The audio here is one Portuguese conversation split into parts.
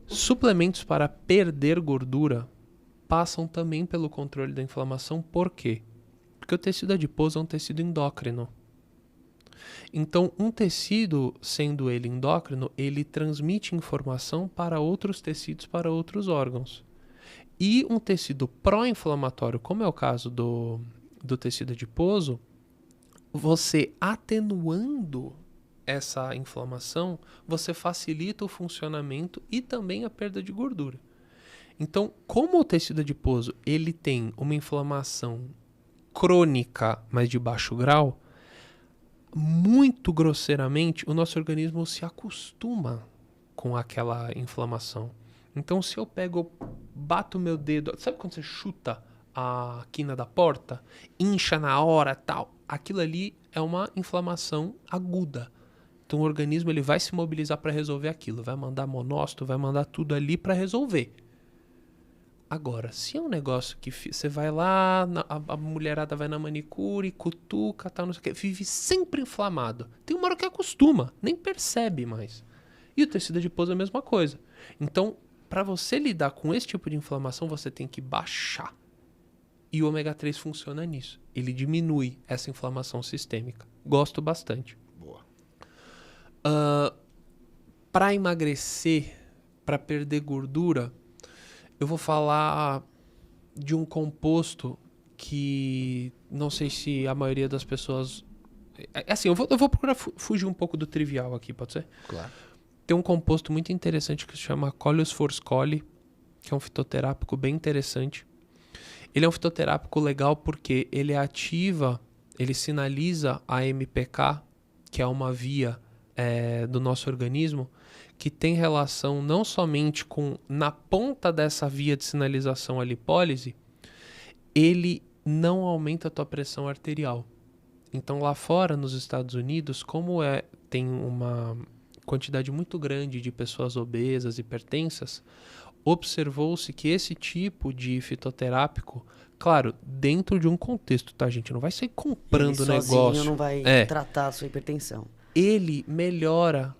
Suplementos para perder gordura passam também pelo controle da inflamação. Por quê? Porque o tecido adiposo é um tecido endócrino. Então, um tecido, sendo ele endócrino, ele transmite informação para outros tecidos, para outros órgãos. E um tecido pró-inflamatório, como é o caso do tecido adiposo, você atenuando essa inflamação, você facilita o funcionamento e também a perda de gordura. Então, como o tecido adiposo ele tem uma inflamação crônica, mas de baixo grau, muito grosseiramente, o nosso organismo se acostuma com aquela inflamação. Então, se eu bato meu dedo, sabe quando você chuta a quina da porta, incha na hora, tal, aquilo ali é uma inflamação aguda. Então, o organismo ele vai se mobilizar para resolver aquilo, vai mandar monócito, vai mandar tudo ali para resolver. Agora, se é um negócio que você vai lá, a mulherada vai na manicure, cutuca, tal, não sei o que, vive sempre inflamado. Tem uma hora que acostuma, nem percebe mais. E o tecido adiposo é a mesma coisa. Então, para você lidar com esse tipo de inflamação, você tem que baixar. E o ômega 3 funciona nisso. Ele diminui essa inflamação sistêmica. Gosto bastante. Boa. Para emagrecer, para perder gordura, eu vou falar de um composto que não sei se a maioria das pessoas... Assim, eu vou procurar fugir um pouco do trivial aqui, pode ser? Claro. Tem um composto muito interessante que se chama Coleus forscolli, que é um fitoterápico bem interessante. Ele é um fitoterápico legal porque ele ativa, ele sinaliza a MPK, que é uma via do nosso organismo, que tem relação não somente com, na ponta dessa via de sinalização a lipólise, ele não aumenta a tua pressão arterial. Então lá fora, nos Estados Unidos, como tem uma quantidade muito grande de pessoas obesas, hipertensas, observou-se que esse tipo de fitoterápico, claro, dentro de um contexto, tá, gente? Não vai sair comprando ele negócio. sozinho não vai tratar a sua hipertensão. Ele melhora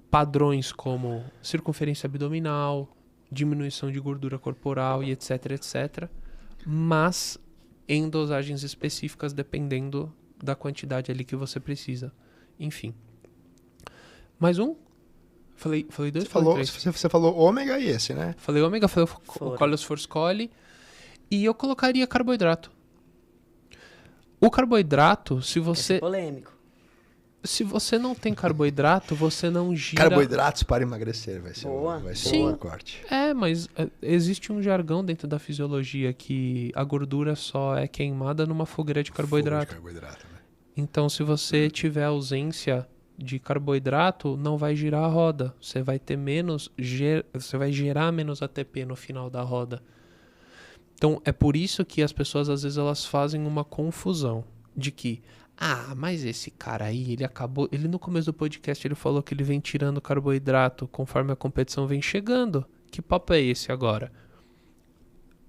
padrões como circunferência abdominal, diminuição de gordura corporal e etc, etc. Mas em dosagens específicas, dependendo da quantidade ali que você precisa. Enfim. Mais um? Falei dois? Você falou ômega e esse, né? Falei ômega, falei o Coleus forscolli. E eu colocaria carboidrato. O carboidrato, se você... Esse é polêmico. Se você não tem carboidrato, você não gira... Carboidratos para emagrecer vai ser um corte. Mas existe um jargão dentro da fisiologia que a gordura só é queimada numa fogueira de carboidrato. Né? Então, se você tiver ausência de carboidrato, não vai girar a roda. Você vai ter você vai gerar menos ATP no final da roda. Então, é por isso que as pessoas, às vezes, elas fazem uma confusão de que, mas esse cara aí, ele no começo do podcast, ele falou que ele vem tirando carboidrato conforme a competição vem chegando. Que papo é esse agora?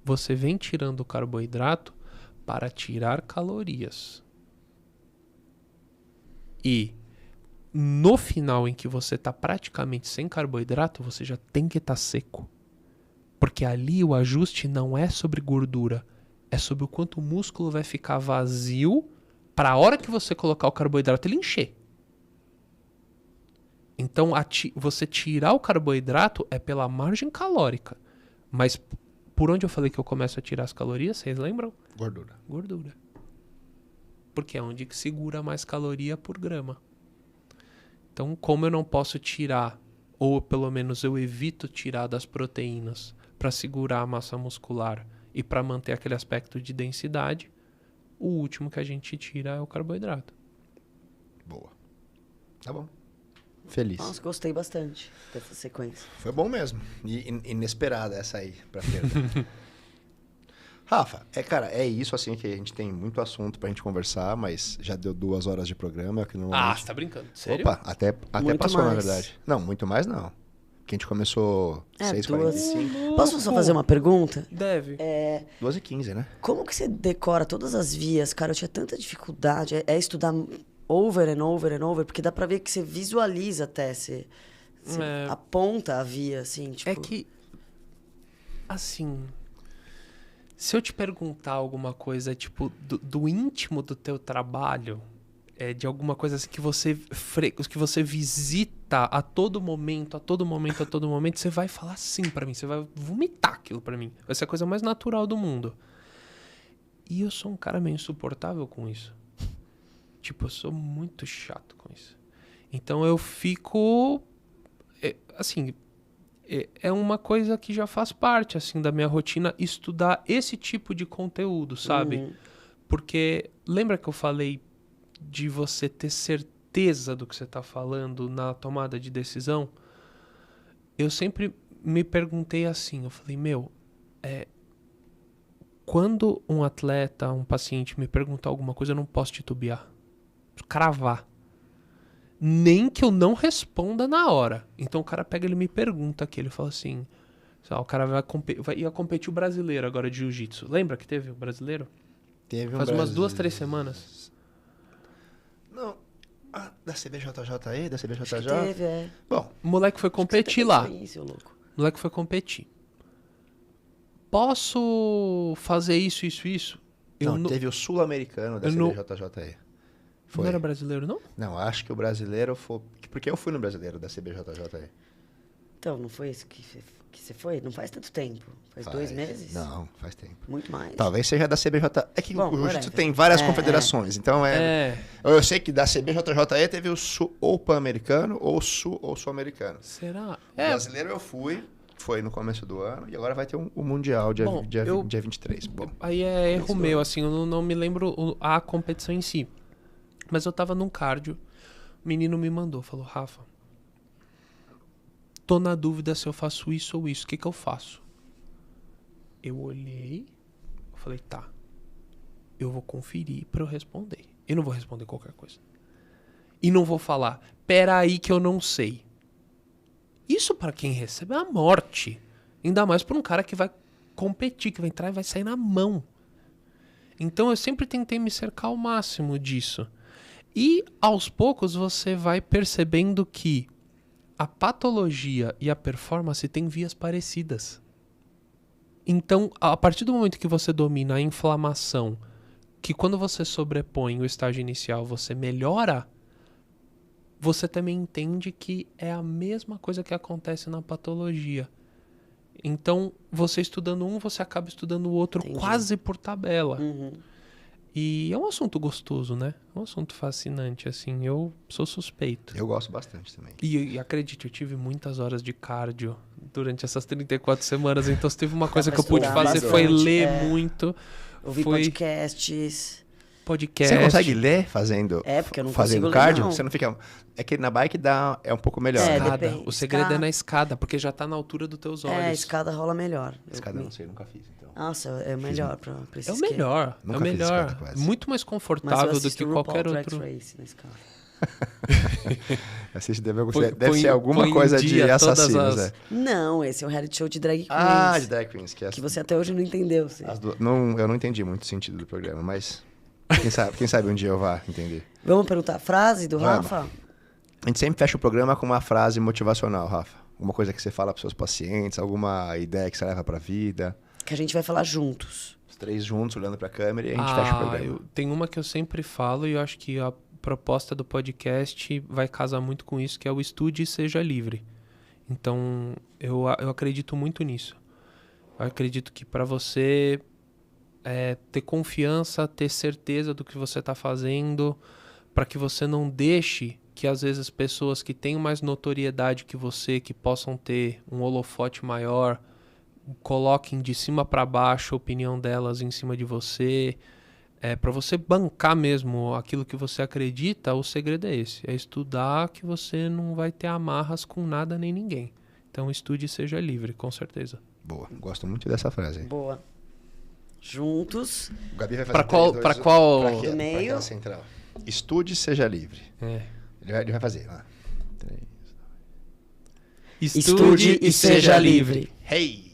Você vem tirando o carboidrato para tirar calorias. E no final em que você está praticamente sem carboidrato, você já tem que estar seco. Porque ali o ajuste não é sobre gordura, é sobre o quanto o músculo vai ficar vazio para a hora que você colocar o carboidrato ele encher. Então você tirar o carboidrato é pela margem calórica. Mas por onde eu falei que eu começo a tirar as calorias, vocês lembram? Gordura. Porque é onde que segura mais caloria por grama. Então, como eu não posso tirar, ou pelo menos eu evito tirar das proteínas para segurar a massa muscular e para manter aquele aspecto de densidade, o último que a gente tira é o carboidrato. Boa. Tá bom. Feliz. Nossa, gostei bastante dessa sequência. Foi bom mesmo. E inesperada essa aí pra perda. Rafa, é isso assim que a gente tem muito assunto pra gente conversar, mas já deu 2 horas de programa. Que normalmente... você tá brincando? Sério? Opa, até passou, mais. na verdade. Não, muito mais não. Que a gente começou 6h45. Posso só fazer uma pergunta? Deve. 2h15, né? Como que você decora todas as vias? Cara, eu tinha tanta dificuldade. É estudar over and over and over, porque dá pra ver que você visualiza até. Você aponta a via, assim, tipo... É que, assim, se eu te perguntar alguma coisa, tipo, do íntimo do teu trabalho, de alguma coisa assim que você visita a todo momento, você vai falar sim pra mim, você vai vomitar aquilo pra mim. Vai ser a coisa mais natural do mundo. E eu sou um cara meio insuportável com isso. Tipo, eu sou muito chato com isso. Então eu fico... assim, é uma coisa que já faz parte, assim, da minha rotina, estudar esse tipo de conteúdo, sabe? Porque lembra que eu falei de você ter certeza do que você tá falando na tomada de decisão? Eu sempre me perguntei assim, eu falei, quando um atleta, um paciente me perguntar alguma coisa, eu não posso titubear. Cravar. Nem que eu não responda na hora. Então o cara pega, ele me pergunta aqui, ele fala assim, o cara ia competir o brasileiro agora de jiu-jitsu. Lembra que teve o brasileiro? Teve Faz umas 2, 3 semanas. Não. Da CBJJE? Da CBJJ? Teve, Bom, O moleque foi competir lá. Isso, louco. O moleque foi competir. Posso fazer isso? teve o sul-americano da CBJJE. Não era brasileiro, não? Não, acho que o brasileiro foi... Porque eu fui no brasileiro da CBJJE. Então, não foi isso que você foi? Não faz tanto tempo. Faz 2 meses? Não, faz tempo. Muito mais. Talvez seja da CBJ. É que Bom, o jiu-jitsu whatever. tem várias confederações. Então eu sei que da CBJJE teve o ou pan-americano ou sul-americano. Será? O brasileiro eu fui, foi no começo do ano, e agora vai ter o Mundial dia 23. Bom, aí é erro meu, assim, eu não me lembro a competição em si. Mas eu tava num cardio, o menino me mandou, falou, Rafa, tô na dúvida se eu faço isso ou isso, o que eu faço? Eu olhei, eu falei, tá, eu vou conferir pra eu responder. Eu não vou responder qualquer coisa. E não vou falar, peraí que eu não sei. Isso pra quem recebe é a morte. Ainda mais pra um cara que vai competir, que vai entrar e vai sair na mão. Então eu sempre tentei me cercar ao máximo disso. E aos poucos você vai percebendo que a patologia e a performance têm vias parecidas. Então, a partir do momento que você domina a inflamação, que quando você sobrepõe o estágio inicial você melhora, você também entende que é a mesma coisa que acontece na patologia. Então, você estudando um, você acaba estudando o outro quase por tabela. E é um assunto gostoso, né? É um assunto fascinante, assim. Eu sou suspeito. Eu gosto bastante também. E acredite, eu tive muitas horas de cardio durante essas 34 semanas. Então, se teve uma coisa que eu pude fazer foi ler muito. Ouvir podcasts. Podcast. Você consegue ler fazendo, porque eu não fazendo consigo cardio? ler, não. Você não fica... É que na bike é um pouco melhor. Depende. O segredo é na escada, porque já tá na altura dos teus olhos. A escada rola melhor. Escada não sei, nunca fiz. Então. Nossa, é melhor pra esse É o melhor. Nunca fiz escada, quase. Muito mais Mas eu confortável do que assisto qualquer RuPaul outro. Drag Race na escada. Deve ser alguma coisa de assassinos. Não, esse é o reality show de drag queens. Ah, de drag queens. Que você até hoje não entendeu. Eu não entendi muito o sentido do programa, mas quem sabe um dia eu vá entender. Vamos perguntar a frase do Vamos. Rafa? A gente sempre fecha o programa com uma frase motivacional, Rafa. Alguma coisa que você fala para seus pacientes, alguma ideia que você leva para a vida. Que a gente vai falar juntos. Os 3 juntos, olhando para a câmera, e a gente fecha o programa. Tem uma que eu sempre falo e eu acho que a proposta do podcast vai casar muito com isso, que é o estude e seja livre. Então, eu acredito muito nisso. Eu acredito que para você ter confiança, ter certeza do que você está fazendo, para que você não deixe que às vezes pessoas que têm mais notoriedade que você, que possam ter um holofote maior, coloquem de cima para baixo a opinião delas em cima de você. Para você bancar mesmo aquilo que você acredita, o segredo é esse. É estudar, que você não vai ter amarras com nada nem ninguém. Então estude e seja livre, com certeza. Boa, gosto muito dessa frase. Boa. Juntos. O Gabi vai fazer Para qual? Do meio. Pra central. Estude e seja livre. Ele vai fazer. Lá. 3, 2. Estude e seja livre. Hey!